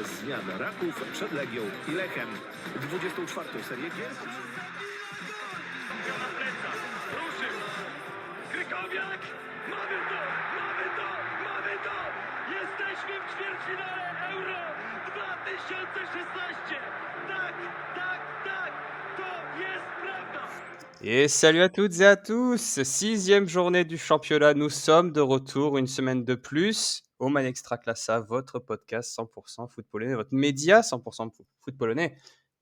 przez zmianę Raków przed Legią i Lechem. 24. serię gier. Na plecach, ruszył, Krykowiak, mamy to, mamy to, mamy to! Jesteśmy w ćwierćfinale Euro 2016! Tak, tak, tak, to jest prawda! Et salut à toutes et à tous, 6e journée du championnat, nous sommes de retour une semaine de plus au Man Extraclassa, votre podcast 100% foot polonais, votre média 100% foot polonais.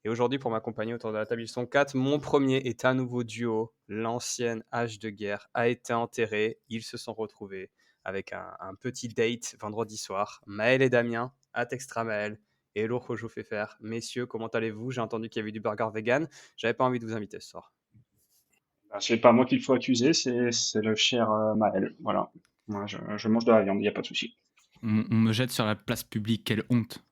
Et aujourd'hui, pour m'accompagner autour de la table, ils sont 4. Mon premier est un nouveau duo. L'ancienne hache de guerre a été enterrée. Ils se sont retrouvés avec un petit date vendredi soir. Maël et Damien, @extra Maël. Hello Rojo Fefer. Messieurs, comment allez-vous? J'ai entendu qu'il y avait du burger vegan. J'avais pas envie de vous inviter ce soir. C'est pas moi qu'il faut accuser, c'est le cher Maël. Voilà. Moi, je mange de la viande, il n'y a pas de souci. On me jette sur la place publique, quelle honte.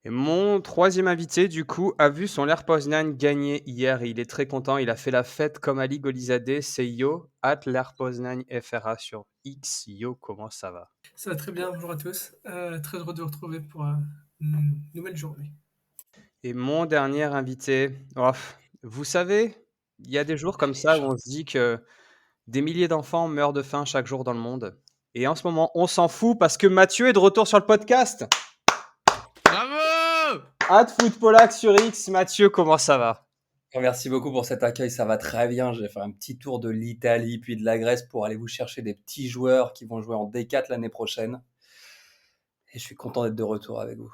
Et mon troisième invité, du coup, a vu son Ler Poznań gagner hier et il est très content. Il a fait la fête comme Ali Golizadeh. C'est Yo, @Ler Poznań FRA sur X. Yo, comment ça va? Ça va très bien, bonjour à tous. Très heureux de vous retrouver pour une nouvelle journée. Et mon dernier invité, vous savez, il y a des jours comme ça où on se dit que des milliers d'enfants meurent de faim chaque jour dans le monde. Et en ce moment, on s'en fout parce que Mathieu est de retour sur le podcast. Bravo! @Footpolac sur X. Mathieu, comment ça va? Merci beaucoup pour cet accueil, ça va très bien. J'ai fait un petit tour de l'Italie puis de la Grèce pour aller vous chercher des petits joueurs qui vont jouer en D4 l'année prochaine. Et je suis content d'être de retour avec vous.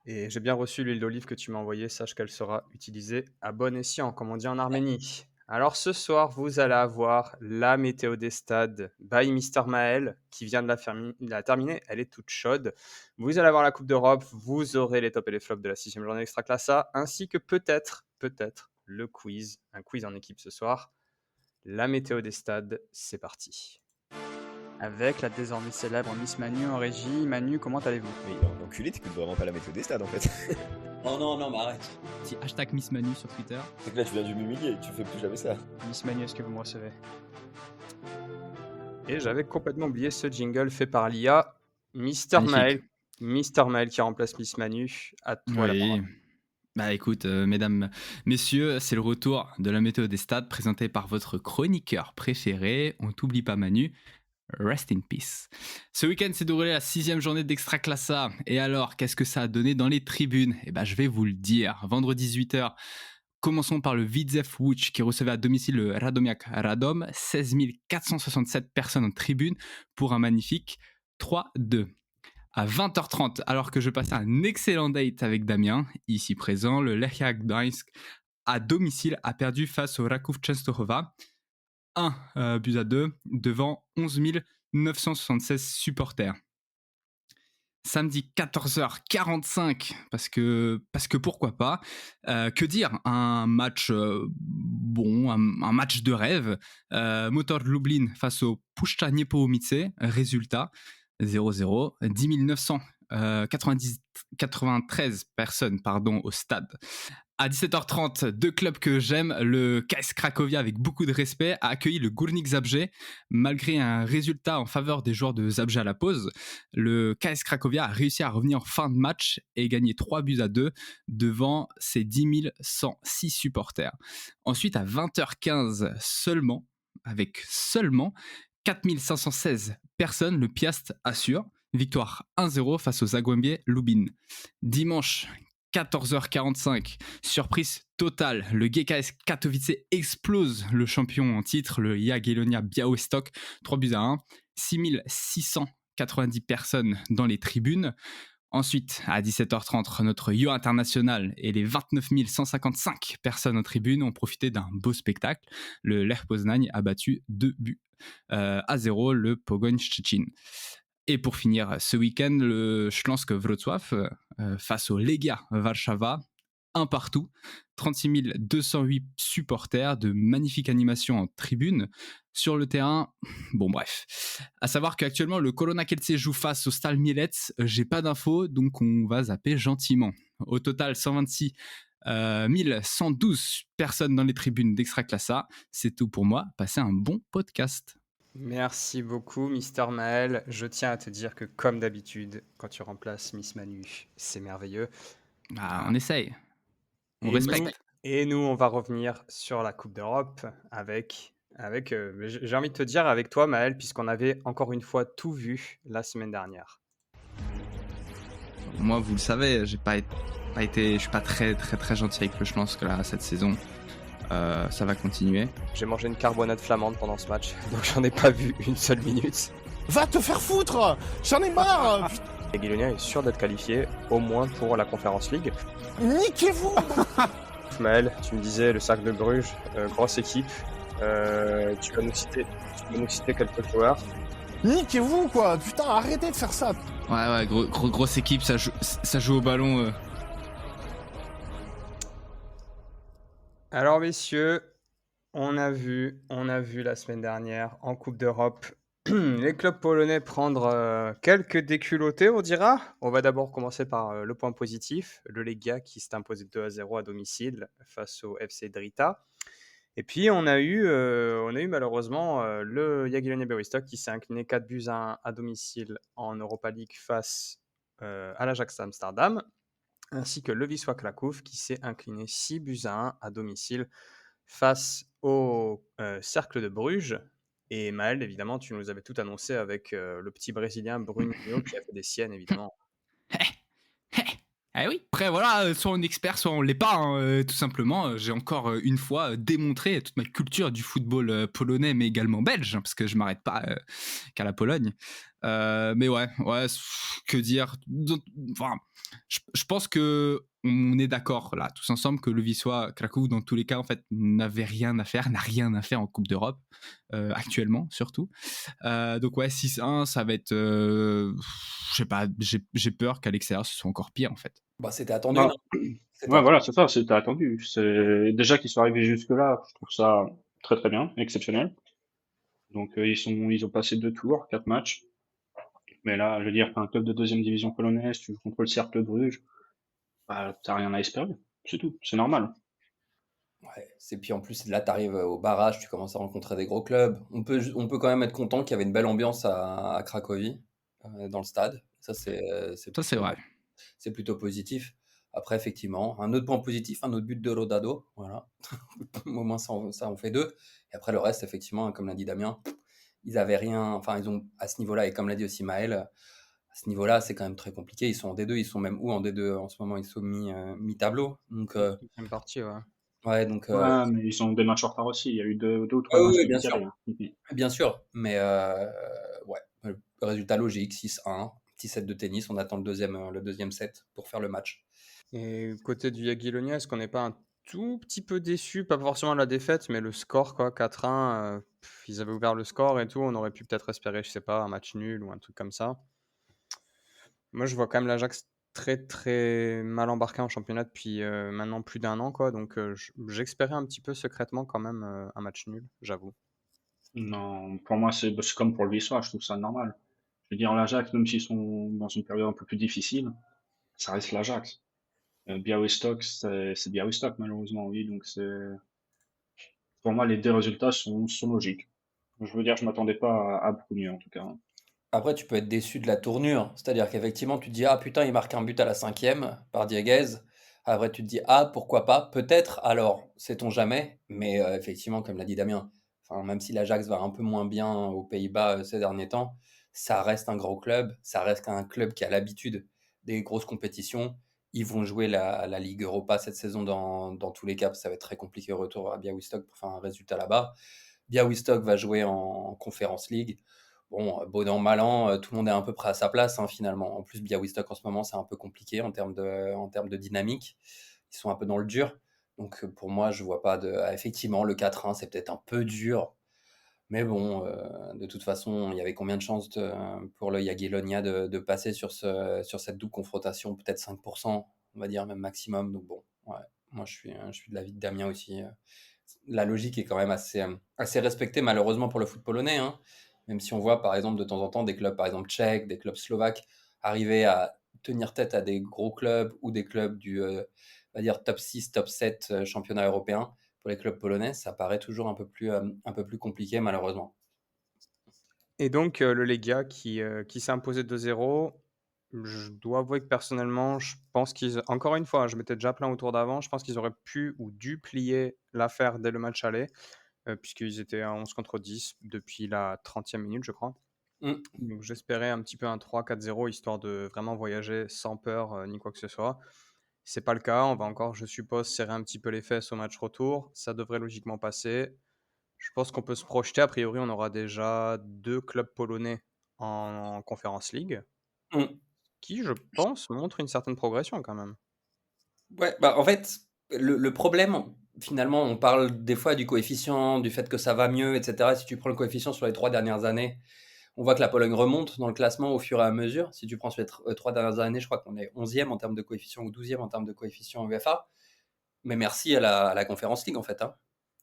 Et j'ai bien reçu l'huile d'olive que tu m'as envoyée. Sache qu'elle sera utilisée à bon escient, comme on dit en Arménie. Alors ce soir, vous allez avoir la météo des stades by Mister Maël qui vient de la terminer. Elle est toute chaude. Vous allez avoir la Coupe d'Europe. Vous aurez les tops et les flops de la 6e journée Extraclassa, ainsi que peut-être le quiz. Un quiz en équipe ce soir. La météo des stades, c'est parti. Avec la désormais célèbre Miss Manu en régie. Manu, comment allez-vous? Mais l'enculé, t'écoutes vraiment pas la météo des stades en fait. Non, mais arrête. Petit hashtag Miss Manu sur Twitter. C'est que là tu viens de m'humilier, tu fais plus jamais ça. Miss Manu, est-ce que vous me recevez? Et j'avais complètement oublié ce jingle fait par l'IA. Mister Maël qui remplace Miss Manu. À toi la parole. Bah écoute, mesdames, messieurs, c'est le retour de la météo des stades présenté par votre chroniqueur préféré. On t'oublie pas Manu. Rest in peace. Ce week-end s'est déroulé la 6e journée d'Extraclassa. Et alors, qu'est-ce que ça a donné dans les tribunes? Eh ben, je vais vous le dire. Vendredi 18h, commençons par le Widzew Łódź qui recevait à domicile le Radomiak Radom. 16 467 personnes en tribune pour un magnifique 3-2. À 20h30, alors que je passais un excellent date avec Damien, ici présent, le Lechia Gdańsk à domicile a perdu face au Raków Częstochowa. 1-2 devant 11 976 supporters. Samedi 14h45, parce que pourquoi pas. Que dire, un match bon, un match de rêve. Motor Lublin face au Puszcza Niepołomice, résultat 0-0, 10 993 personnes au stade. À 17h30, deux clubs que j'aime, le KS Cracovia avec beaucoup de respect a accueilli le Górnik Zabrze. Malgré un résultat en faveur des joueurs de Zabrze à la pause, le KS Cracovia a réussi à revenir en fin de match et gagner 3-2 devant ses 10 106 supporters. Ensuite, à 20h15 seulement, avec seulement 4516 personnes, le Piast assure. Victoire 1-0 face aux Zagłębie Lubin. Dimanche 14h45, surprise totale, le GKS Katowice explose le champion en titre, le Jagiellonia Białystok, 3-1, 6690 personnes dans les tribunes. Ensuite, à 17h30, notre Yo International et les 29 155 personnes en tribune ont profité d'un beau spectacle. Le Lech Poznań a battu 2-0 le Pogoń Szczecin. Et pour finir ce week-end, le Śląsk Wrocław face au Legia Warszawa, un partout, 36 208 supporters, de magnifiques animations en tribune. Sur le terrain, bon bref. À savoir qu'actuellement, le Korona Kielce joue face au Stal Mielec. J'ai pas d'infos, donc on va zapper gentiment. Au total, 126 112 personnes dans les tribunes d'Extraclassa. C'est tout pour moi. Passez un bon podcast. Merci beaucoup, Mister Maël. Je tiens à te dire que, comme d'habitude, quand tu remplaces Miss Manu, c'est merveilleux. Bah, on essaye. On Et nous, respecte. on va revenir sur la Coupe d'Europe j'ai envie de te dire avec toi, Maël, puisqu'on avait encore une fois tout vu la semaine dernière. Moi, vous le savez, je suis pas très très très gentil avec le Schlansk là cette saison. Ça va continuer. J'ai mangé une carbonade flamande pendant ce match, donc j'en ai pas vu une seule minute. Va te faire foutre! J'en ai marre! Et Guilonia est sûr d'être qualifié, au moins pour la Conference League. Niquez-vous! Maël, tu me disais le Cercle de Bruges, grosse équipe. Tu vas nous citer quelques joueurs. Niquez-vous, quoi! Putain, arrêtez de faire ça! Ouais, grosse équipe, ça joue au ballon. Alors messieurs, on a vu la semaine dernière en Coupe d'Europe les clubs polonais prendre quelques déculottés, on dira. On va d'abord commencer par le point positif, le Legia qui s'est imposé 2-0 à domicile face au FC Drita. Et puis on a eu malheureusement le Jagiellonia Białystok qui s'est incliné 4-1 à domicile en Europa League face à l'Ajax Amsterdam, ainsi que le Wisła Kraków qui s'est incliné 6-1 à domicile face au Cercle de Bruges. Et Maël, évidemment, tu nous avais tout annoncé avec le petit Brésilien Bruninho qui a fait des siennes, évidemment. Ah oui. Après voilà, soit on est expert, soit on l'est pas. Hein, tout simplement, j'ai encore une fois démontré toute ma culture du football polonais, mais également belge, hein, parce que je m'arrête pas qu'à la Pologne. Mais ouais, que dire. Enfin, je pense que on est d'accord là, tous ensemble, que le Wisła Kraków, dans tous les cas, en fait, n'a rien à faire en Coupe d'Europe actuellement, surtout. Donc ouais, 6-1, ça va être, je sais pas, j'ai peur qu'à l'extérieur ce soit encore pire en fait. Bah, c'était attendu, Bah, non? C'était ouais, voilà, c'est ça, c'était attendu. C'est déjà qu'ils soient arrivés jusque-là, je trouve ça très très bien, exceptionnel. Donc ils ont passé 2 tours, 4 matchs. Mais là, je veux dire, qu'un club de deuxième division polonaise, tu joues contre le Cercle de Bruges, bah, t'as rien à espérer. C'est tout, c'est normal. Ouais, c'est puis en plus là tu arrives au barrage, tu commences à rencontrer des gros clubs. On peut quand même être content qu'il y avait une belle ambiance à Cracovie, dans le stade. Ça Ça c'est vrai. c'est plutôt positif. Après effectivement, un autre point positif, un autre but de Rodado, voilà. Au moins ça en fait 2. Et après le reste effectivement, comme l'a dit Damien, ils avaient rien, enfin ils ont à ce niveau-là, et comme l'a dit aussi Maël, à ce niveau-là, c'est quand même très compliqué. Ils sont en D2, ils sont même où en D2 en ce moment, ils sont mi-tableau. Donc Deuxième partie, ouais. ouais, donc Ouais, mais ils ont des matchs en retard aussi. Il y a eu deux ou trois oui, matchs oui, de bien sûr. décalés, hein. Bien sûr, mais ouais, résultat logique, 6-1, petit set de tennis, on attend le deuxième set pour faire le match. Et côté du Jagiellonia, est-ce qu'on n'est pas un tout petit peu déçu? Pas forcément la défaite, mais le score, quoi, 4-1. Ils avaient ouvert le score et tout. On aurait pu peut-être espérer, je sais pas, un match nul ou un truc comme ça. Moi, je vois quand même l'Ajax très très mal embarqué en championnat depuis maintenant plus d'un an, quoi. Donc j'espérais un petit peu secrètement quand même un match nul, j'avoue. Non, pour moi, c'est comme pour le Wisła, je trouve ça normal. Je veux dire, l'Ajax, même s'ils sont dans une période un peu plus difficile, ça reste l'Ajax. Białystok, c'est Białystok, malheureusement, oui. Donc, pour moi, les deux résultats sont logiques. Je veux dire, je m'attendais pas à beaucoup mieux, en tout cas. Après, tu peux être déçu de la tournure, c'est-à-dire qu'effectivement, tu te dis, ah putain, il marque un but à la 5e par Dieguez. Après, tu te dis, ah pourquoi pas, peut-être, alors, sait-on jamais, mais effectivement, comme l'a dit Damien, enfin, même si l'Ajax va un peu moins bien aux Pays-Bas ces derniers temps, ça reste un gros club, ça reste un club qui a l'habitude des grosses compétitions. Ils vont jouer la Ligue Europa cette saison dans tous les cas, ça va être très compliqué au retour à Białystok pour faire un résultat là-bas. Białystok va jouer en Conference League. Bon, bon an, mal an, tout le monde est à peu près à sa place, hein, finalement. En plus, Białystok en ce moment, c'est un peu compliqué en termes de dynamique. Ils sont un peu dans le dur. Donc, pour moi, je vois pas de. Effectivement, le 4-1, c'est peut-être un peu dur. Mais bon, de toute façon, il y avait combien de chances pour le Jagiellonia de passer sur cette double confrontation? Peut-être 5%, on va dire, même maximum. Donc, bon, ouais. Moi, je suis de l'avis de Damien aussi. La logique est quand même assez respectée, malheureusement, pour le foot polonais, hein. Même si on voit, par exemple, de temps en temps, des clubs, par exemple, tchèques, des clubs slovaques, arriver à tenir tête à des gros clubs ou des clubs on va dire, top 6, top 7 championnat européen. Pour les clubs polonais, ça paraît toujours un peu plus compliqué, malheureusement. Et donc, le Legia qui s'est imposé 2-0. Je dois avouer que personnellement, je pense encore une fois, je m'étais déjà plaint au tour d'avant, je pense qu'ils auraient pu ou dû plier l'affaire dès le match aller, puisqu'ils étaient à 11 contre 10 depuis la 30e minute, je crois. Mm. Donc j'espérais un petit peu un 3-4-0, histoire de vraiment voyager sans peur ni quoi que ce soit. C'est pas le cas, on va encore, je suppose, serrer un petit peu les fesses au match retour. Ça devrait logiquement passer. Je pense qu'on peut se projeter. A priori, on aura déjà 2 clubs polonais en Conference League, Mm. qui, je pense, montrent une certaine progression quand même. Ouais, bah en fait, le problème, finalement, on parle des fois du coefficient, du fait que ça va mieux, etc. Si tu prends le coefficient sur les 3 dernières années, on voit que la Pologne remonte dans le classement au fur et à mesure. Si tu prends sur les 3 dernières années, je crois qu'on est 11e en termes de coefficient ou 12e en termes de coefficient UEFA. Mais merci à la Conference League, en fait, hein,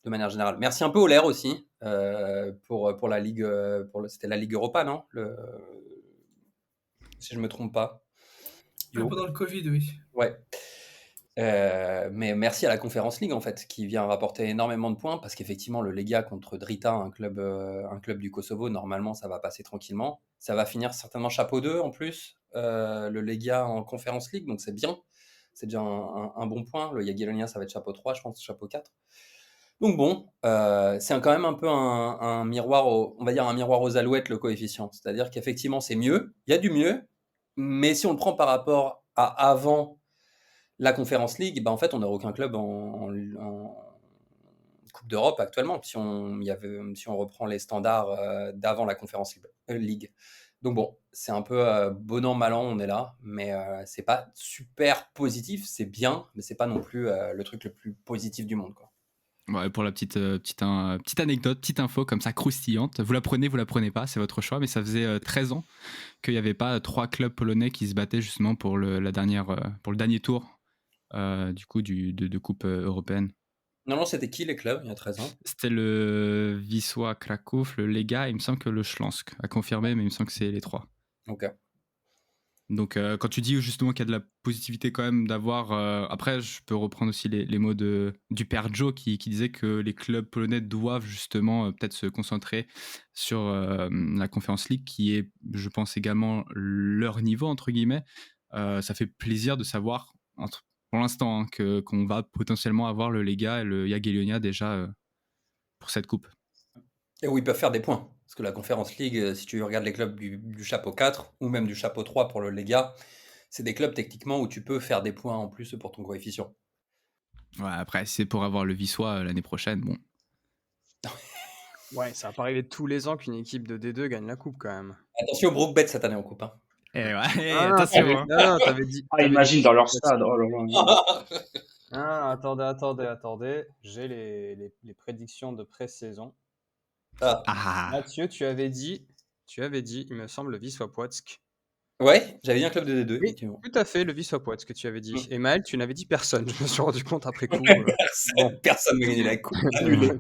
de manière générale. Merci un peu au LER aussi, pour la Ligue, c'était la Ligue Europa, non si je me trompe pas. Yo. Pendant le Covid, oui. Ouais. Mais merci à la Conference League en fait, qui vient rapporter énormément de points parce qu'effectivement le Legia contre Drita, un club du Kosovo, normalement ça va passer tranquillement. Ça va finir certainement chapeau 2 en plus, le Legia en Conference League, donc c'est bien. C'est déjà un bon point. Le Jagiellonia ça va être chapeau 3, je pense, chapeau 4. Donc bon, c'est quand même un peu un miroir, on va dire un miroir aux alouettes le coefficient. C'est-à-dire qu'effectivement c'est mieux, il y a du mieux, mais si on le prend par rapport à avant la Conference League, bah en fait, on n'a aucun club en Coupe d'Europe actuellement, si on reprend les standards d'avant la Conference League. Donc bon, c'est un peu bon an, mal an, on est là, mais c'est pas super positif, c'est bien, mais c'est pas non plus le truc le plus positif du monde, quoi. Ouais, pour la petite anecdote, petite info comme ça croustillante, vous la prenez pas, c'est votre choix, mais ça faisait 13 ans qu'il n'y avait pas 3 clubs polonais qui se battaient justement pour le dernier tour du coup de Coupe européenne. Non, c'était qui les clubs il y a 13 ans? C'était le Wisła Kraków, le Lega, il me semble que le Śląsk a confirmé, mais il me semble que c'est les 3. Ok. Donc quand tu dis justement qu'il y a de la positivité quand même d'avoir... après, je peux reprendre aussi les mots du père Joe qui disait que les clubs polonais doivent justement peut-être se concentrer sur la Conference League, qui est, je pense, également leur niveau, entre guillemets. Ça fait plaisir de savoir, pour l'instant, hein, qu'on va potentiellement avoir le Lega et le Jagiellonia déjà pour cette coupe. Et où ils peuvent faire des points. Parce que la Conference League, si tu regardes les clubs du chapeau 4 ou même du chapeau 3 pour le Lega, c'est des clubs techniquement où tu peux faire des points en plus pour ton coefficient. Ouais, après, si c'est pour avoir le Wisła l'année prochaine, bon. Ouais, ça va pas arriver tous les ans qu'une équipe de D2 gagne la coupe quand même. Attention au Brookbet cette année en coupe. Hein. Attention. Non, t'avais dit. Imagine dans leur stade. Oh là là. Attendez. J'ai les prédictions de pré-saison. Ah. Mathieu, tu avais dit, il me semble, le Wisła Płock. Ouais, j'avais dit un club de D2. Oui, tout à fait, le Wisła Płock que tu avais dit. Mm. Et Maël, tu n'avais dit personne. Je me suis rendu compte après coup. Personne n'a gagné la coupe. Annulé.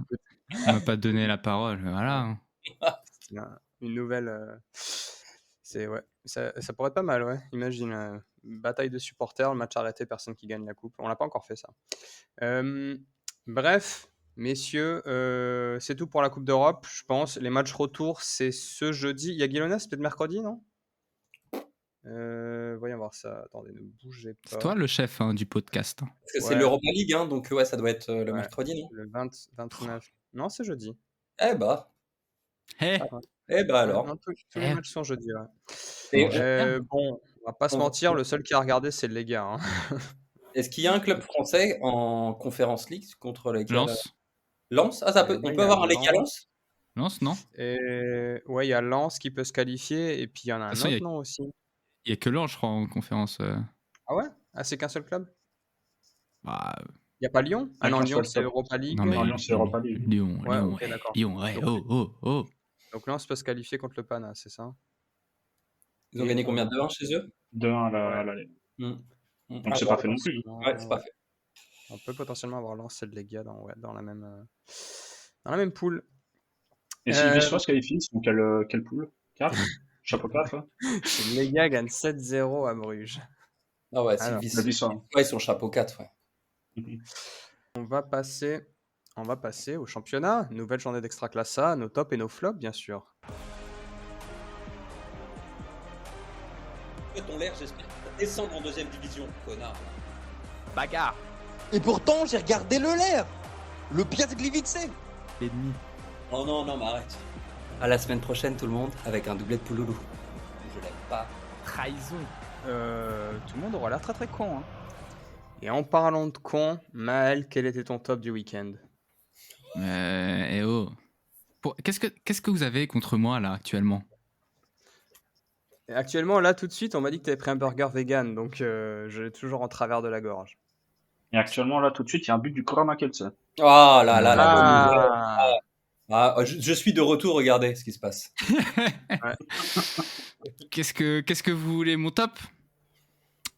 On m'a pas donné la parole, voilà. Une nouvelle. Ça pourrait être pas mal, ouais. Imagine, bataille de supporters, le match arrêté, personne qui gagne la coupe. On l'a pas encore fait ça. Bref, messieurs, c'est tout pour la Coupe d'Europe, je pense. Les matchs retour, c'est ce jeudi. Jagiellonia, c'est peut-être mercredi, non? Voyons voir ça. Attendez, ne bougez pas. C'est toi le chef du podcast. Parce que c'est l'Europa League, hein, donc ouais, ça doit être le mercredi, non? Le 29. Non, c'est jeudi. Eh bah. Alors. Tous les matchs sont jeudi, ouais. Bon, on va pas se mentir, le seul qui a regardé, c'est le Lega. Hein. Est-ce qu'il y a un club français en Conference League contre lesquels Lens. Ah, on peut avoir un Lega Lens? Lens, non? Ouais, il y a Lens qui peut se qualifier, et puis il y en a un autre nom aussi. Il y a que Lens, je crois, en conférence. Ah ouais? Ah, c'est qu'un seul club? Bah... Il n'y a pas Lyon? Ah non, Lyon, c'est Europa League. Non, mais Lyon, c'est Europa League. Lyon, okay, Lyon, ouais, oh. Donc Lens peut se qualifier contre le Pana, c'est ça? Ils ont gagné combien? 2-1 chez eux? 2-1 à l'année. Donc c'est pas fait non plus. Ouais, c'est pas fait. On peut potentiellement avoir Lens et le Lega dans la même poule. Et si Wisła se qualifie, ils sont quelle poule? 4? Chapeau 4 hein. Le Lega gagne 7-0 à Bruges. Ah ouais, c'est Wisła. Ouais, ils sont chapeau 4, ouais. On va passer au championnat. Nouvelle journée d'Extraclassa, nos tops et nos flops, bien sûr. Toi, ton l'air, j'espère qu'il va descendre en deuxième division, connard. Bagarre. Et pourtant, j'ai regardé le l'air. Le Piazglivice. Ennemi. Oh non, mais arrête. À la semaine prochaine, tout le monde, avec un doublé de Pouloulou. Je l'aime pas. Trahison. Tout le monde aura l'air très très con. Hein. Et en parlant de con, Maël, quel était ton top du week-end? Eh oh. Qu'est-ce que vous avez contre moi là actuellement? Et actuellement, là, tout de suite, on m'a dit que tu avais pris un burger vegan, donc je l'ai toujours en travers de la gorge. Et actuellement, là, tout de suite, il y a un but du Koramakelse. Oh là là, la bonne nouvelle. Ah, Je suis de retour, regardez ce qui se passe. Qu'est-ce que vous voulez, mon top?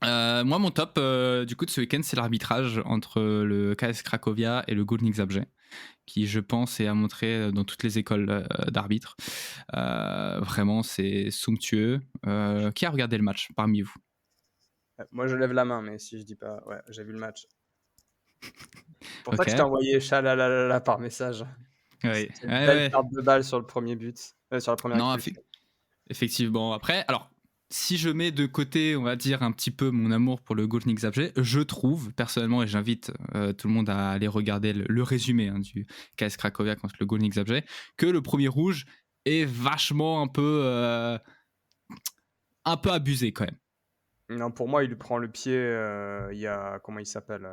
Moi, mon top, du coup, de ce week-end, c'est l'arbitrage entre le KS Cracovia et le Górnik Zabrze, qui, je pense, est à montrer dans toutes les écoles d'arbitres. Vraiment, c'est somptueux. Qui a regardé le match parmi vous? moi, je lève la main, mais si je dis pas, ouais, j'ai vu le match. Pour ça Ok. que je t'ai envoyé chalalala par message. Ouais. C'était une Ouais, belle ouais. perte de balle sur le premier but, sur la première Non, expulsion. effectivement. Après, alors, si je mets de côté, on va dire, un petit peu mon amour pour le Górnik Zabrze, je trouve, personnellement, et j'invite tout le monde à aller regarder le résumé du KS Cracovia contre le Górnik Zabrze, que le premier rouge est vachement un peu abusé quand même. Non, pour moi, il lui prend le pied. Il y a, comment il s'appelle,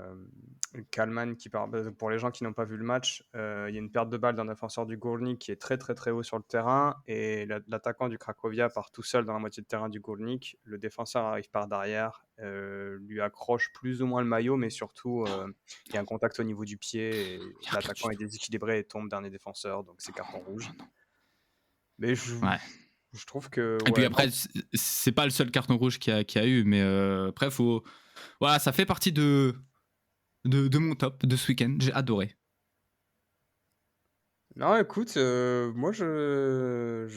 Kalman qui part. Pour les gens qui n'ont pas vu le match, il y a une perte de balle d'un défenseur du Górnik qui est très très très haut sur le terrain et l'attaquant du Cracovia part tout seul dans la moitié de terrain du Górnik. Le défenseur arrive par derrière, lui accroche plus ou moins le maillot, mais surtout il y a un contact au niveau du pied et l'attaquant est déséquilibré et tombe dernier défenseur, donc c'est carton rouge. Mais Ouais. je trouve que. Et puis ouais, après, c'est pas le seul carton rouge qu'il y a eu, mais après, voilà, ça fait partie de mon top de ce week-end. J'ai adoré. Non, écoute, moi je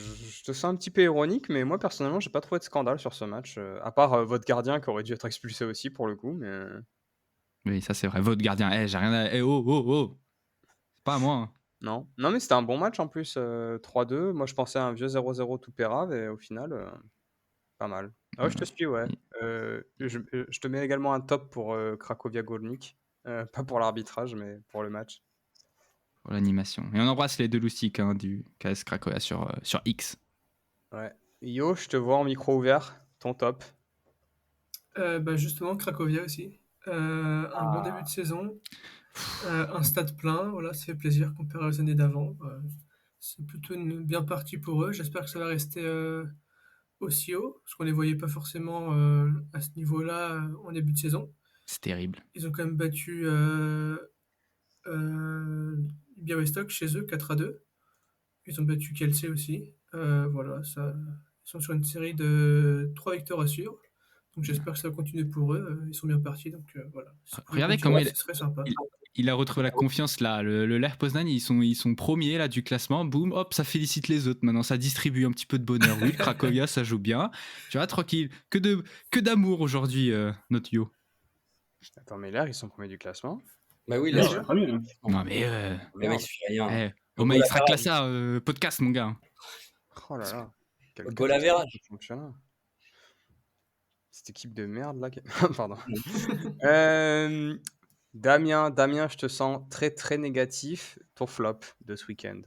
te sens un petit peu ironique, mais moi personnellement, j'ai pas trouvé de scandale sur ce match, à part votre gardien qui aurait dû être expulsé aussi pour le coup, mais Oui, ça c'est vrai. Votre gardien, j'ai rien à... oh. C'est pas à moi. Hein. non. Non, mais c'était un bon match en plus, 3-2. Moi je pensais à un vieux 0-0 tout pérave et au final, pas mal. Ah ouais, je te suis, ouais. Je te mets également un top pour Cracovia Górnik, pas pour l'arbitrage, mais pour le match. Pour l'animation. Et on embrasse les deux loustiques du KS Cracovia sur X. Ouais. Yo, je te vois en micro ouvert, ton top. Justement, Cracovia aussi. Un bon début de saison. Un stade plein, voilà, ça fait plaisir comparé aux années d'avant. C'est plutôt bien parti pour eux. J'espère que ça va rester aussi haut, parce qu'on les voyait pas forcément à ce niveau-là en début de saison. C'est terrible. Ils ont quand même battu Białystok chez eux 4-2. Ils ont battu Kielce aussi. Voilà, ils sont sur une série de 3 victoires à suivre. Donc j'espère que ça va continuer pour eux. Ils sont bien partis, donc voilà. Si ça pouvait Regardez continuer, comment ce serait sympa. il a retrouvé la confiance là. Le Lech Poznań, ils sont premiers là du classement. Boum, hop, ça félicite les autres. Maintenant, ça distribue un petit peu de bonheur. Oui, le Cracovia, ça joue bien. Tu vois, tranquille. Que d'amour aujourd'hui, notre yo. Attends, mais là, ils sont premiers du classement. Bah oui, Ouais, là, c'est très bien. Non mais les mecs, il suffit rien. au moins extra classa podcast mon gars. Oh là là. Quel Goal average. catastrophe de championnat. Cette équipe de merde là. Pardon. Damien, je te sens très très négatif. Ton flop de ce week-end.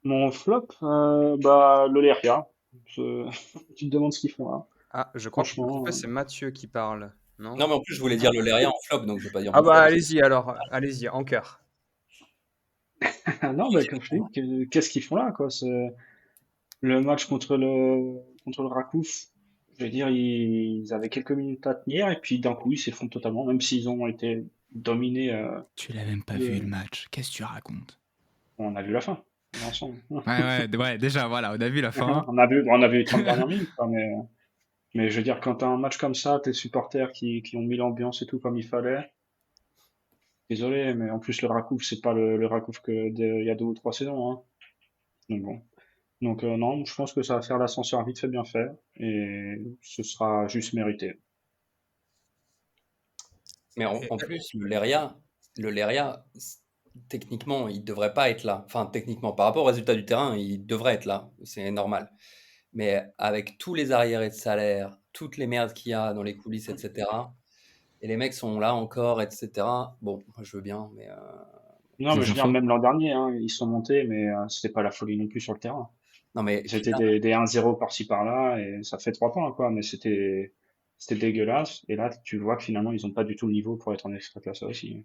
Mon flop, le Leria. Tu te demandes ce qu'ils font là. Ah, je crois que Franchement, c'est Mathieu qui parle. Non, Non, mais en plus, je voulais dire le Lérien en flop, donc je vais pas dire Ah mon bah flop. allez-y alors, allez-y, en cœur. Non, comme je te dis, qu'est-ce qu'ils font là, quoi? Le match contre le Rakouf. Je veux dire, ils avaient quelques minutes à tenir et puis d'un coup, ils s'effondrent totalement, même s'ils ont été dominés. Tu l'as même pas vu le match. Qu'est-ce que tu racontes? On a vu la fin, ensemble. Ouais, déjà, voilà, on a vu la fin. On a vu les 30 dernières minutes, quoi, mais je veux dire, quand t'as un match comme ça, tes supporters qui ont mis l'ambiance et tout comme il fallait. Désolé, mais en plus, le Rakouf, c'est pas le Rakouf il y a 2 ou 3 saisons, hein. Donc bon. Donc non, je pense que ça va faire l'ascenseur vite fait bien fait et ce sera juste mérité. Mais en plus, le Léria, techniquement, il devrait pas être là. Enfin, techniquement, par rapport au résultat du terrain, il devrait être là. C'est normal. Mais avec tous les arriérés de salaire, toutes les merdes qu'il y a dans les coulisses, etc. Et les mecs sont là encore, etc. Bon, moi je veux bien, mais Non, mais Des je veux dire, infos. même l'an dernier, hein, ils sont montés, mais c'était pas la folie non plus sur le terrain. non mais C'était putain, des 1-0 par-ci par-là, et ça fait 3 points, quoi, mais c'était dégueulasse. Et là, tu vois que finalement, ils ont pas du tout le niveau pour être en extra-classe aussi.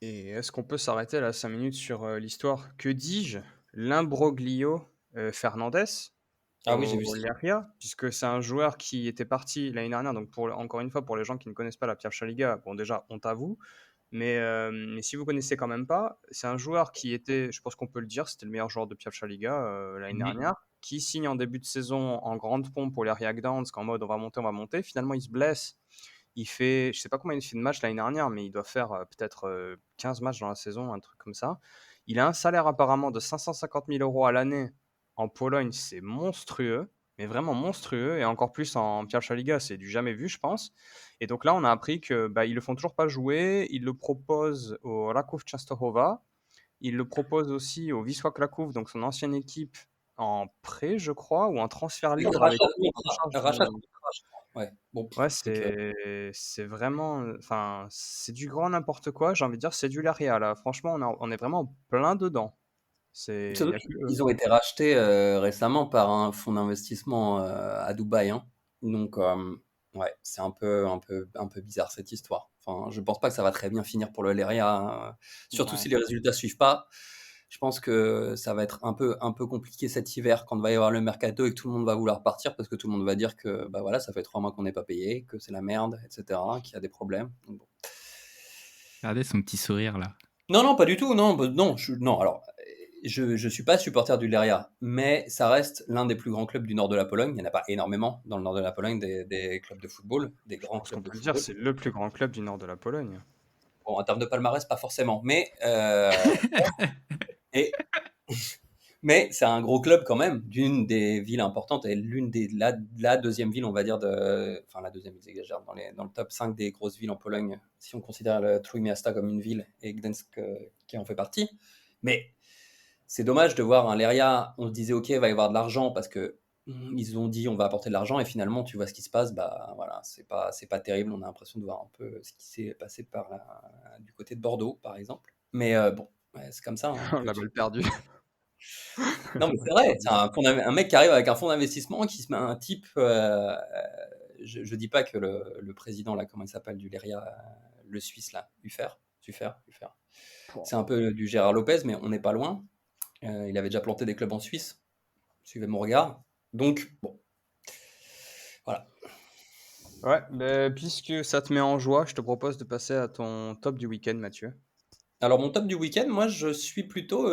Et est-ce qu'on peut s'arrêter là 5 minutes sur l'histoire? Que dis-je? L'imbroglio Fernandez ah oui j'ai vu au ça. Leria, puisque c'est un joueur qui était parti l'année dernière. Donc encore une fois, pour les gens qui ne connaissent pas la Pierre Liga, bon déjà, honte à vous. Mais si vous connaissez quand même pas, c'est un joueur qui était, je pense qu'on peut le dire, c'était le meilleur joueur de Pierre Liga l'année dernière, qui signe en début de saison en grande pompe pour les React Downs, qu'en mode on va monter, on va monter. Finalement, il se blesse. Il fait, je sais pas combien il fait de matchs l'année dernière, mais il doit faire peut-être 15 matchs dans la saison, un truc comme ça. Il a un salaire apparemment de 550 000 euros à l'année en Pologne, c'est monstrueux, mais vraiment monstrueux, et encore plus en Pierre Liga, c'est du jamais vu, je pense. Et donc là, on a appris que ils le font toujours pas jouer. Ils le proposent au Raków Częstochowa. Ils le proposent aussi au Wisła Kraków, donc son ancienne équipe, en prêt, je crois, ou en transfert libre avec Rachat de prise en contrat, charge rachat de du. contrat, je crois. Ouais, bon, Ouais, écoute, c'est vraiment, enfin, c'est du grand n'importe quoi. J'ai envie de dire, c'est du Laria là. Franchement, on est vraiment plein dedans. C'est, il surtout y a que eux. qu'ils ont été rachetés récemment par un fonds d'investissement à Dubaï, hein. Donc, ouais, c'est un peu bizarre cette histoire. Enfin, je pense pas que ça va très bien finir pour le Leria, hein. Surtout Ouais. si les résultats suivent pas. Je pense que ça va être un peu compliqué cet hiver quand il va y avoir le mercato et que tout le monde va vouloir partir parce que tout le monde va dire que bah voilà, ça fait 3 mois qu'on n'est pas payé, que c'est la merde, etc., qu'il y a des problèmes. Donc, bon. Regardez son petit sourire là. Non, non, pas du tout. Non, non, non. Alors, je suis pas supporter du Leria, mais ça reste l'un des plus grands clubs du nord de la Pologne. Il n'y en a pas énormément dans le nord de la Pologne des clubs de football, des Je grands pense qu'on clubs de peut le dire, football. c'est le plus grand club du nord de la Pologne. Bon, en termes de palmarès, pas forcément, et, mais c'est un gros club quand même, d'une des villes importantes et la deuxième ville, on va dire, enfin la deuxième ville, j'exagère, dans le top 5 des grosses villes en Pologne, si on considère le Trójmiasta comme une ville et Gdańsk qui en fait partie. Mais c'est dommage de voir un Leria, on se disait ok, il va y avoir de l'argent parce que ils ont dit on va apporter de l'argent et finalement tu vois ce qui se passe, bah voilà, c'est pas terrible, on a l'impression de voir un peu ce qui s'est passé du côté de Bordeaux par exemple. Mais bon, ouais, c'est comme ça, hein, La balle perdue. non, mais c'est vrai, c'est un mec qui arrive avec un fonds d'investissement, qui se met un type. Je dis pas que le président, là, comment il s'appelle, du Leria, le Suisse, là, Uffer. C'est un peu du Gérard Lopez, mais on n'est pas loin. Il avait déjà planté des clubs en Suisse. Suivez mon regard. Donc, bon, voilà. Ouais, puisque ça te met en joie, je te propose de passer à ton top du week-end, Mathieu. Alors, mon top du week-end, moi, je suis plutôt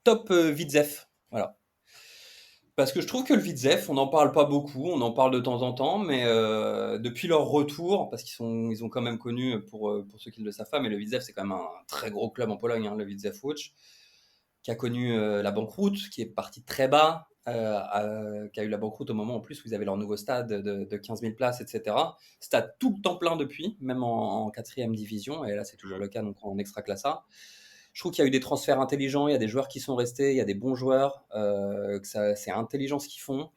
top Widzew. Voilà. Parce que je trouve que le Widzew, on n'en parle pas beaucoup, on en parle de temps en temps, mais depuis leur retour, parce ils ont quand même connu, pour ceux qui ne le savent pas, mais le Widzew, c'est quand même un très gros club en Pologne, hein, le Widzew Łódź, qui a connu la banqueroute, qui est parti très bas, qui a eu la banqueroute au moment en plus où ils avaient leur nouveau stade de 15 000 places, etc. Stade tout le temps plein depuis, même en 4e division, et là c'est toujours le cas donc en Extraclassa. Je trouve qu'il y a eu des transferts intelligents, il y a des joueurs qui sont restés, il y a des bons joueurs, c'est intelligent ce qu'ils font.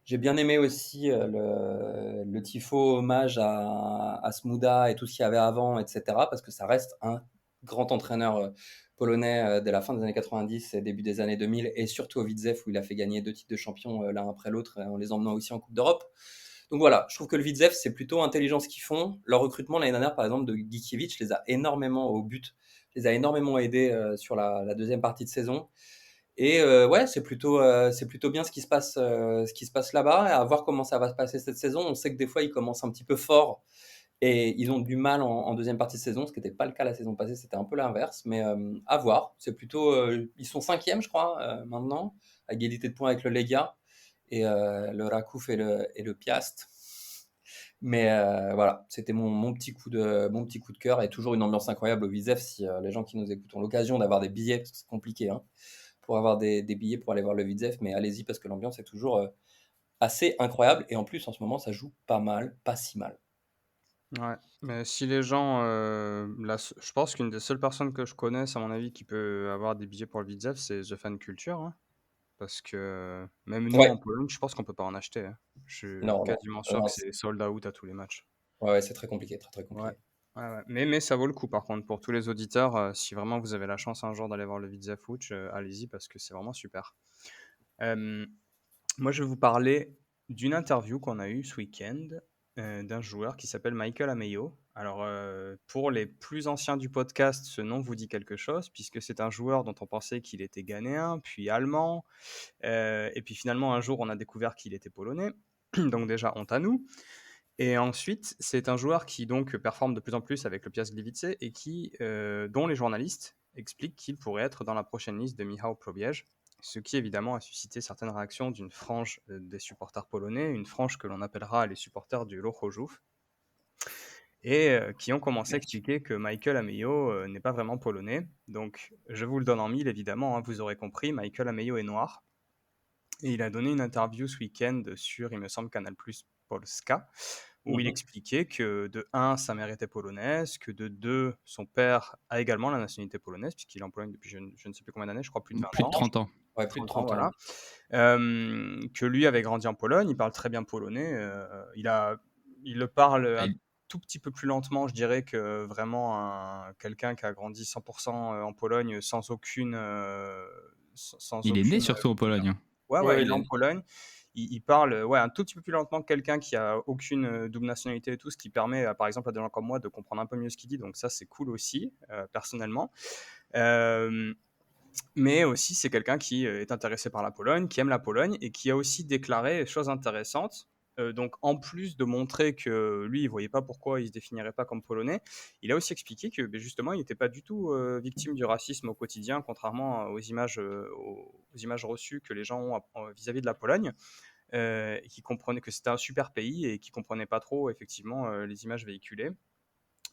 J'ai bien aimé aussi le tifo hommage à Smuda et tout ce qu'il y avait avant, etc. Parce que ça reste un grand entraîneur polonais dès la fin des années 90 et début des années 2000, et surtout au Widzew où il a fait gagner 2 titres de champion l'un après l'autre en les emmenant aussi en Coupe d'Europe. Donc voilà, je trouve que le Widzew, c'est plutôt intelligent ce qu'ils font. Leur recrutement l'année dernière, par exemple, de Gikiewicz, les a énormément au but, les a énormément aidés sur la deuxième partie de saison. Et ouais, c'est plutôt bien ce qui se passe là-bas. Et à voir comment ça va se passer cette saison. On sait que des fois, ils commencent un petit peu fort et ils ont du mal en deuxième partie de saison, ce qui n'était pas le cas la saison passée, c'était un peu l'inverse. Mais à voir. C'est plutôt, ils sont 5e, je crois, maintenant, à égalité de points avec le Legia et le Raków et le Piast. Mais voilà, c'était mon petit coup de cœur, et toujours une ambiance incroyable au Widzew. Si les gens qui nous écoutent ont l'occasion d'avoir des billets, parce que c'est compliqué, hein, pour avoir des billets pour aller voir le Widzew, mais allez-y parce que l'ambiance est toujours assez incroyable, et en plus en ce moment ça joue pas mal, pas si mal. Ouais, mais si les gens, je pense qu'une des seules personnes que je connaisse, à mon avis, qui peut avoir des billets pour le Widzew, c'est The Fan Culture, hein. parce que même nous, Ouais, en Pologne, je pense qu'on peut pas en acheter, hein. Je suis non, non, quasiment non, sûr non, que c'est sold out à tous les matchs. ouais, ouais, c'est très compliqué, très, très Ouais. compliqué. Ouais, ouais. Mais ça vaut le coup, par contre, pour tous les auditeurs, si vraiment vous avez la chance un jour d'aller voir le Widzew Łódź, allez-y parce que c'est vraiment super. Hem, Moi, je vais vous parler d'une interview qu'on a eue ce week-end, d'un joueur qui s'appelle Michael Ameyo. Alors, pour les plus anciens du podcast, ce nom vous dit quelque chose puisque c'est un joueur dont on pensait qu'il était ghanéen, puis allemand, et puis finalement un jour on a découvert qu'il était polonais. Donc déjà honte à nous. Et ensuite, c'est un joueur qui donc performe de plus en plus avec le Piast Gliwice et dont les journalistes expliquent qu'il pourrait être dans la prochaine liste de Michał Probierz, ce qui évidemment a suscité certaines réactions d'une frange des supporters polonais, une frange que l'on appellera les supporters du Lochożów, et qui ont commencé à expliquer que Michael Ameyo n'est pas vraiment polonais. Donc je vous le donne en mille évidemment, hein, vous aurez compris, Michael Ameyo est noir. Et il a donné une interview ce week-end sur, il me semble, Canal+ Polska, où il expliquait que de 1, sa mère était polonaise, que de 2, son père a également la nationalité polonaise, puisqu'il est en Pologne depuis je ne sais plus combien d'années, je crois plus de 20 Plus de ans. 30 ans. Ouais, plus de 30 ans, 30 ans. voilà. Que lui avait grandi en Pologne, il parle très bien polonais, il le parle Ah, un tout petit peu plus lentement, je dirais, que vraiment quelqu'un qui a grandi 100% en Pologne sans Il est né surtout en Pologne, hein. Ouais, Ouais, ouais, ouais, il est en Pologne. Il parle ouais, un tout petit peu plus lentement que quelqu'un qui a aucune double nationalité et tout, ce qui permet, par exemple, à des gens comme moi de comprendre un peu mieux ce qu'il dit. Donc ça, c'est cool aussi, personnellement. Euh, mais aussi, c'est quelqu'un qui est intéressé par la Pologne, qui aime la Pologne et qui a aussi déclaré des choses intéressantes. Donc, en plus de montrer que lui, il voyait pas pourquoi il se définirait pas comme polonais, il a aussi expliqué que justement, il n'était pas du tout victime du racisme au quotidien, contrairement aux images reçues que les gens ont vis-à-vis de la Pologne, et qui comprenaient que c'était un super pays et qui comprenaient pas trop effectivement les images véhiculées.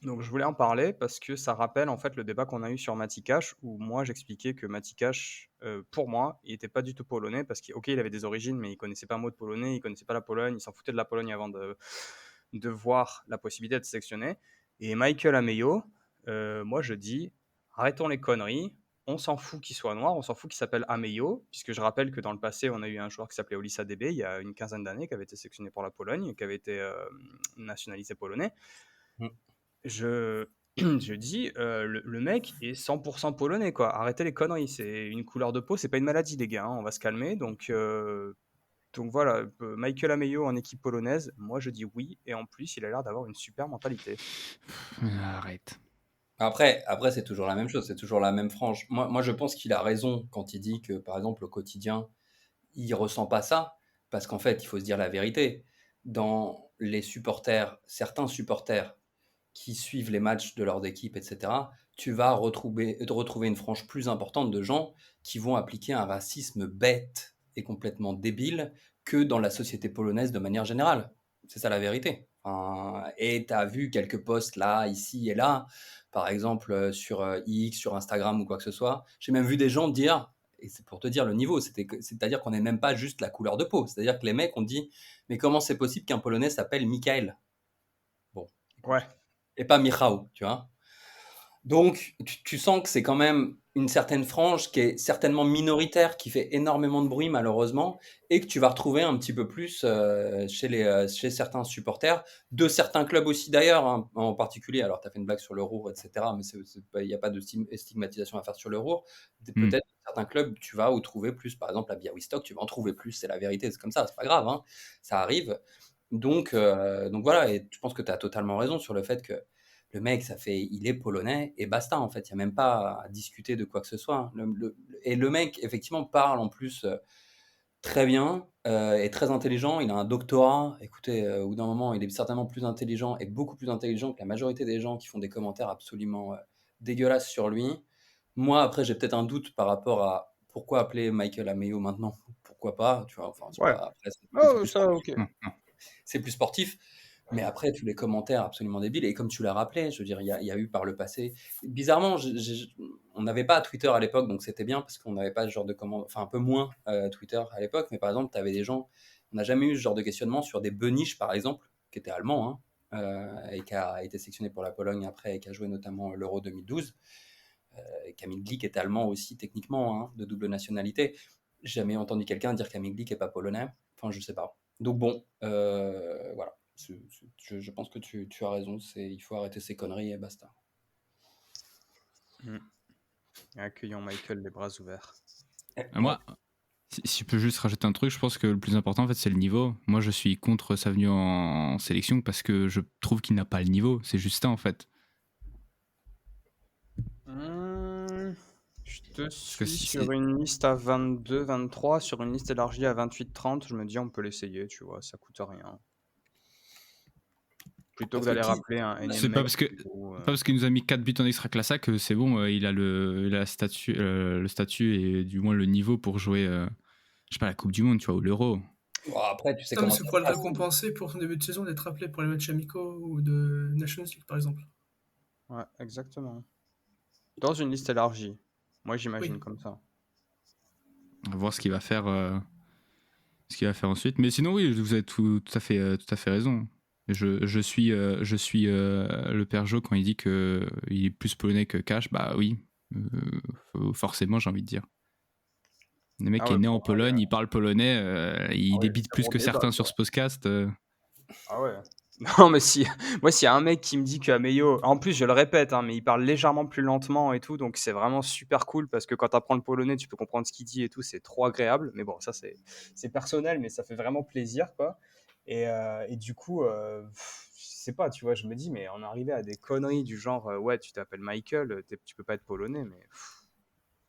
Donc je voulais en parler parce que ça rappelle en fait le débat qu'on a eu sur Mati Cash où moi j'expliquais que Mati Cash, pour moi, il n'était pas du tout polonais parce qu'il il avait des origines mais il connaissait pas un mot de polonais, il connaissait pas la Pologne, il s'en foutait de la Pologne avant de voir la possibilité de sélectionner. Et Michael Ameyo, moi je dis arrêtons les conneries, on s'en fout qu'il soit noir, on s'en fout qu'il s'appelle Ameyo, puisque je rappelle que dans le passé on a eu un joueur qui s'appelait Olisa DB il y a une quinzaine d'années qui avait été sélectionné pour la Pologne, qui avait été nationalisé polonais. Mm. Je dis, le mec est 100% polonais, quoi. Arrêtez les conneries. C'est une couleur de peau, c'est pas une maladie, les gars, hein. On va se calmer. Donc voilà, Michael Ameyo en équipe polonaise, moi je dis oui. Et en plus, il a l'air d'avoir une super mentalité. Arrête. Après, c'est toujours la même chose, c'est toujours la même frange. Moi, je pense qu'il a raison quand il dit que, par exemple, au quotidien, il ressent pas ça, parce qu'en fait, il faut se dire la vérité. Dans les supporters, certains supporters qui suivent les matchs de leurs équipes, etc., tu vas retrouver une frange plus importante de gens qui vont appliquer un racisme bête et complètement débile que dans la société polonaise de manière générale. C'est ça la vérité. Et tu as vu quelques posts là, ici et là, par exemple sur X, sur Instagram ou quoi que ce soit. J'ai même vu des gens dire, et c'est pour te dire le niveau, c'est-à-dire qu'on n'est même pas juste la couleur de peau. C'est-à-dire que les mecs ont dit, mais comment c'est possible qu'un Polonais s'appelle Michael? Bon, écoute. Ouais. Et pas Michał, tu vois. Donc, tu sens que c'est quand même une certaine frange qui est certainement minoritaire, qui fait énormément de bruit malheureusement, et que tu vas retrouver un petit peu plus chez certains supporters, de certains clubs aussi d'ailleurs, hein, en particulier. Alors, tu as fait une blague sur le Ruhr, etc., mais il n'y a pas de stigmatisation à faire sur le Ruhr. Peut-être certains clubs, tu vas en trouver plus, par exemple à Białystok, tu vas en trouver plus, c'est la vérité, c'est comme ça, c'est pas grave, hein, ça arrive. Donc voilà, et je pense que tu as totalement raison sur le fait que le mec, il est polonais et basta en fait. Il n'y a même pas à discuter de quoi que ce soit. Et le mec, effectivement, parle en plus très bien, est très intelligent. Il a un doctorat. Écoutez, au bout d'un moment, il est certainement plus intelligent et beaucoup plus intelligent que la majorité des gens qui font des commentaires absolument dégueulasses sur lui. Moi, après, j'ai peut-être un doute par rapport à pourquoi appeler Michael Ameyo maintenant. Pourquoi pas, tu vois. Enfin, Ouais. après, c'est Oh, plus ça, ok. c'est plus sportif. Mais après, tous les commentaires absolument débiles, et comme tu l'as rappelé, je veux dire, il y a eu par le passé. Bizarrement, on n'avait pas Twitter à l'époque, donc c'était bien parce qu'on n'avait pas ce genre de commentaires, enfin un peu moins Twitter à l'époque, mais par exemple, tu avais des gens, on n'a jamais eu ce genre de questionnement sur des Benisch, par exemple, qui était allemand, hein, et qui a été sélectionné pour la Pologne après, et qui a joué notamment l'Euro 2012. Camille Glick est allemand aussi, techniquement, hein, de double nationalité. jamais entendu quelqu'un dire qu'Hamid Glik est pas polonais. Enfin, je sais pas. Donc bon, voilà. Je pense que tu as raison. Il faut arrêter ces conneries et basta. Accueillons Michael les bras ouverts. Moi, si je peux juste rajouter un truc, je pense que le plus important, en fait, c'est le niveau. Moi, je suis contre sa venue en sélection parce que je trouve qu'il n'a pas le niveau. C'est juste ça, en fait. Je te que suis si sur c'est- une liste à 22, 23, sur une liste élargie à 28, 30. Je me dis, on peut l'essayer, tu vois, ça coûte rien. Plutôt que Parce que d'aller qui- rappeler un énième C'est pas mec parce que ou, pas parce qu'il nous a mis 4 buts en extraclassa que c'est bon, il a le statut et du moins le niveau pour jouer, je sais pas, la Coupe du Monde, tu vois, ou l'Euro. Bon, après, tu sais Non, mais comment c'est ça pour se le passe. récompenser pour son début de saison d'être appelé pour les matchs amicaux ou de Nations League, par exemple. Ouais, exactement. Dans une liste élargie. Moi, j'imagine Oui. comme ça. On va voir ce qu'il va faire ensuite. Mais sinon, oui, vous avez tout à fait raison. Je suis le père Jo quand il dit que il est plus polonais que Cash. Bah oui, forcément, j'ai envie de dire. Le mec Ah est ouais, né pour en moi, Pologne, il parle polonais, il ouais, débite c'est plus mon que débat, certains quoi. sur ce podcast. Ah ouais. Non, mais si, moi, s'il y a un mec qui me dit qu'Ameyo, en plus, je le répète, hein, mais il parle légèrement plus lentement et tout, donc c'est vraiment super cool parce que quand tu apprends le polonais, tu peux comprendre ce qu'il dit et tout, c'est trop agréable. Mais bon, ça, c'est personnel, mais ça fait vraiment plaisir, quoi. Et du coup, je sais pas, tu vois, je me dis, mais on est arrivé à des conneries du genre, ouais, tu t'appelles Michael, tu peux pas être polonais, mais.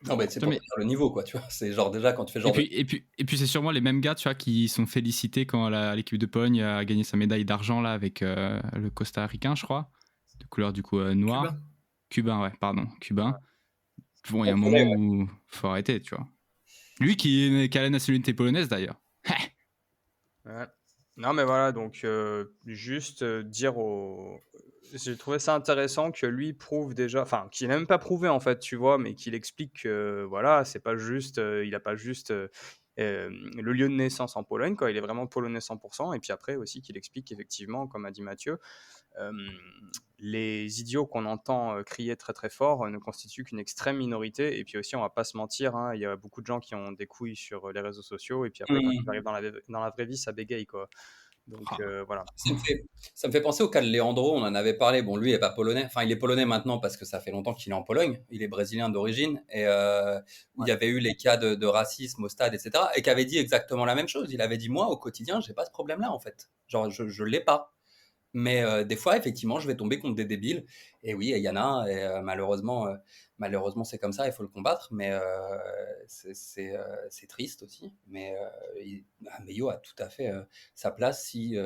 Non, mais c'est Putain, pour mais- te dire le niveau, quoi. Tu vois, c'est genre déjà quand tu fais Et genre de. puis c'est sûrement les mêmes gars, tu vois, qui sont félicités quand l'équipe de Pologne a gagné sa médaille d'argent là avec le Costa-Ricain, je crois, de couleur du coup noire. Cubain, ouais, pardon, cubain. Bon, il y a un moment où faut arrêter, tu vois. Lui qui a la nationalité polonaise d'ailleurs. Ouais. Non, mais voilà, donc juste dire au. J'ai trouvé ça intéressant que lui prouve déjà, enfin, qu'il n'a même pas prouvé en fait, tu vois, mais qu'il explique que voilà, c'est pas juste, il n'a pas juste le lieu de naissance en Pologne, quoi, il est vraiment polonais 100%, et puis après aussi qu'il explique qu'effectivement, comme a dit Mathieu, euh, les idiots qu'on entend crier très très fort ne constituent qu'une extrême minorité. Et puis aussi, on va pas se mentir, hein, il y a beaucoup de gens qui ont des couilles sur les réseaux sociaux. Et puis après, quand ils arrivent dans la vraie vie, ça bégaye, quoi. Donc voilà. Ça me fait penser au cas de Leandro, on en avait parlé. Bon, lui, il n'est pas polonais. Enfin, il est polonais maintenant parce que ça fait longtemps qu'il est en Pologne. Il est brésilien d'origine. Et où il y avait eu les cas de racisme au stade, etc. Et qui avait dit exactement la même chose. Il avait dit, moi, au quotidien, j'ai pas ce problème-là, en fait. Genre, je l'ai pas. Mais des fois, effectivement, je vais tomber contre des débiles. Et oui, il y en a. Et malheureusement, c'est comme ça. Il faut le combattre. Mais c'est triste aussi. Mais Meio a tout à fait sa place si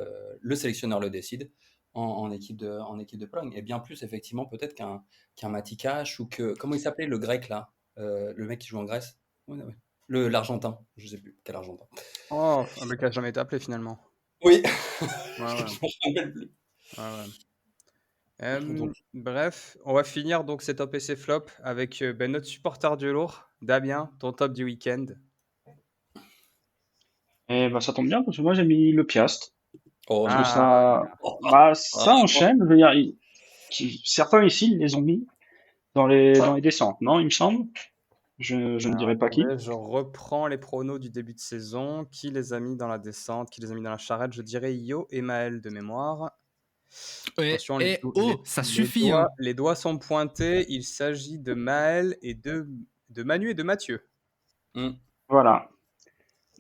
le sélectionneur le décide en équipe de Pologne. Et bien plus, effectivement, peut-être qu'un Mati Cash ou que. Comment il s'appelait le grec là le mec qui joue en Grèce. Ouais, ouais. L'Argentin. Je sais plus. Quel Argentin. Oh, un mec qui n'a jamais été appelé finalement. Oui. Ouais, ouais. Je me rappelle plus. Ouais, ouais. Bref, on va finir donc ces top et ces flops avec notre supporter du lourd, Damien, ton top du week-end. Et bah ça tombe bien parce que moi j'ai mis le Piast. Oh, Parce que ça enchaîne. Je veux dire, certains ici ils les ont mis dans les descentes, non, il me semble. Je ne dirais pas qui. Je reprends les pronos du début de saison. Qui les a mis dans la descente? Qui les a mis dans la charrette? Je dirais Yo et Maël de mémoire. Attention, ça suffit. Hein. Les doigts sont pointés. Il s'agit de Maël et de Manu et de Mathieu. Voilà.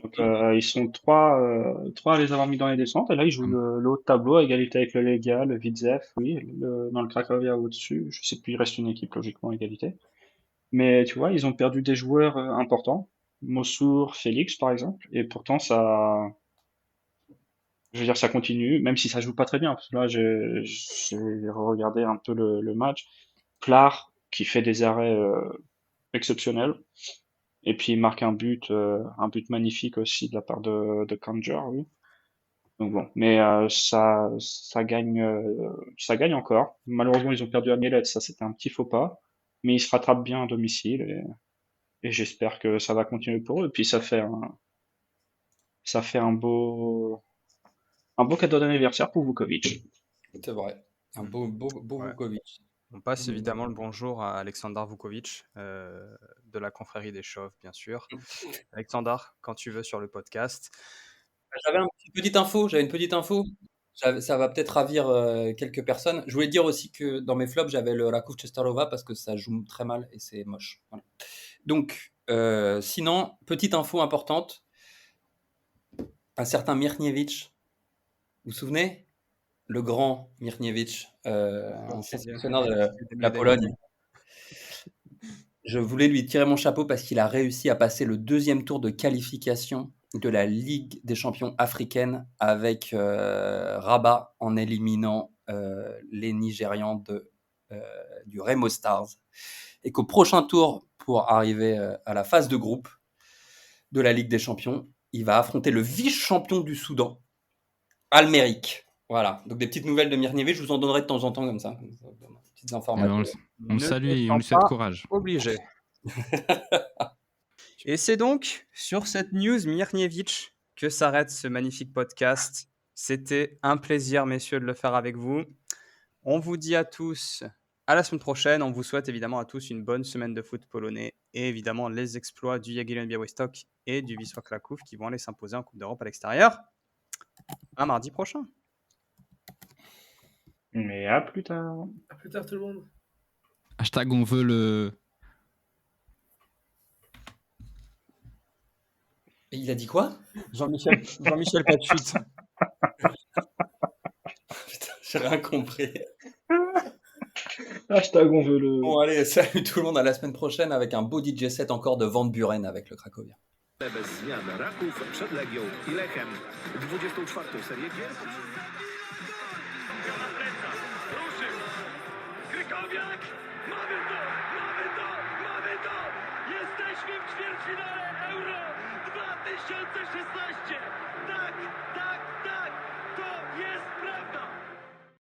Donc ils sont trois à les avoir mis dans les descentes. Et là ils jouent le haut de tableau à égalité avec le Legia, le Widzew, oui, dans le Cracovia au-dessus. Je sais plus, il reste une équipe logiquement à égalité. Mais tu vois, ils ont perdu des joueurs importants. Mossour, Félix par exemple. Et pourtant je veux dire, ça continue, même si ça joue pas très bien. Parce que là, j'ai regardé un peu le match. Plar, qui fait des arrêts exceptionnels. Et puis, il marque un but magnifique aussi de la part de Kanger, oui. Donc bon, mais ça gagne encore. Malheureusement, ils ont perdu à Mielec, ça c'était un petit faux pas. Mais ils se rattrapent bien à domicile et j'espère que ça va continuer pour eux. Et puis, ça fait un beau cadeau d'anniversaire pour Vukovic. C'est vrai. Un beau Vukovic. On passe évidemment le bonjour à Aleksandar Vukovic, de la confrérie des Chauves, bien sûr. Aleksandar, quand tu veux sur le podcast. J'avais une petite info. Ça va peut-être ravir quelques personnes. Je voulais dire aussi que dans mes flops, j'avais le Rakov Czestochowa parce que ça joue très mal et c'est moche. Voilà. Donc, sinon, petite info importante. Un certain Mirniewicz, vous vous souvenez? Le grand Mirniewicz, ancien sélectionneur de la Pologne. Je voulais lui tirer mon chapeau parce qu'il a réussi à passer le 2e tour de qualification de la Ligue des champions africaine avec Rabat en éliminant les Nigérians du Remo Stars. Et qu'au prochain tour, pour arriver à la phase de groupe de la Ligue des champions, il va affronter le vice-champion du Soudan, Al-Merrikh. Voilà, donc des petites nouvelles de Mirniewicz, je vous en donnerai de temps en temps comme ça. Petites informations. On le salue et on lui souhaite courage. Obligé. Et c'est donc sur cette news Mirniewicz que s'arrête ce magnifique podcast. C'était un plaisir, messieurs, de le faire avec vous. On vous dit à tous à la semaine prochaine. On vous souhaite évidemment à tous une bonne semaine de foot polonais et évidemment les exploits du Jagiellon Białystok et du Wisła Kraków qui vont aller s'imposer en Coupe d'Europe à l'extérieur un mardi prochain. Mais à plus tard. À plus tard tout le monde. Hashtag on veut le... Et il a dit quoi? Jean-Michel Pachut. Putain, j'ai rien compris. Hashtag on veut le... Bon allez, salut tout le monde, à la semaine prochaine avec un beau DJ set encore de Van Buren avec le Cracovia. Bez zmian Raków przed Legią i Lechem. 24. serię gier. Na plecach, ruszył. Krykowiak, mamy to! Jesteśmy w ćwierćfinale Euro 2016. Tak, to jest